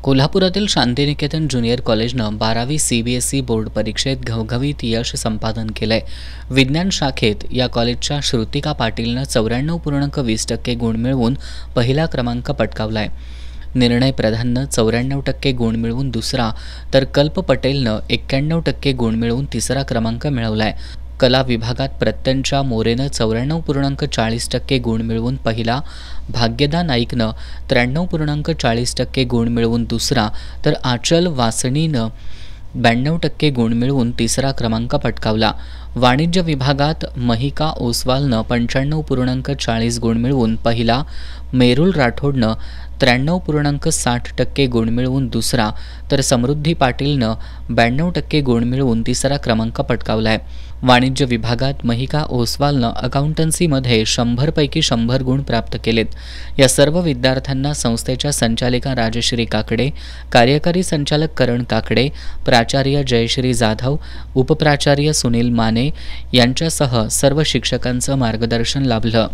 कोल्हापुरातील शांतिनिकेतन ज्युनियर कॉलेजनं 12वी CBSE board परीक्षेत घवघवीत यश संपादन केलंय। विज्ञान शाखेत या कॉलेजच्या श्रुतिका पाटीलनं 94.20% गुण मिळवून पहिला क्रमांक पटकावलाय। निर्णय प्रधाननं 94% गुण मिळवून दुसरा, तर कल्प पटेलनं 91% गुण मिळवून तिसरा क्रमांक मिळवलाय। कला विभागात प्रत्यंचा मोरेनं 94.40% गुण मिळवून पहिला, भाग्यदा नाईकनं 93.40% गुण मिळवून दुसरा, तर आचल वासणीनं 92% गुण मिळवून तिसरा क्रमांक पटकावला। वाणिज्य विभागात महिका ओसवालनं 95.40 गुण मिळवून पहिला, मेरुल राठोडनं 93.60% गुण मिळवून दुसरा, तर समृद्धी पाटीलनं 92% गुण मिळवून तिसरा क्रमांक पटकावलाय। वाणिज्य विभागात महिका ओसवालनं अकाउंटन्सीमध्ये 100 पैकी 100 गुण प्राप्त केलेत। या सर्व विद्यार्थ्यांना संस्थेच्या संचालिका राजश्री काकडे, कार्यकारी संचालक करण काकडे, प्राचार्य जयश्री जाधव, उपप्राचार्य सुनील माने यांच्यासह सर्व शिक्षकांचं मार्गदर्शन लाभलं।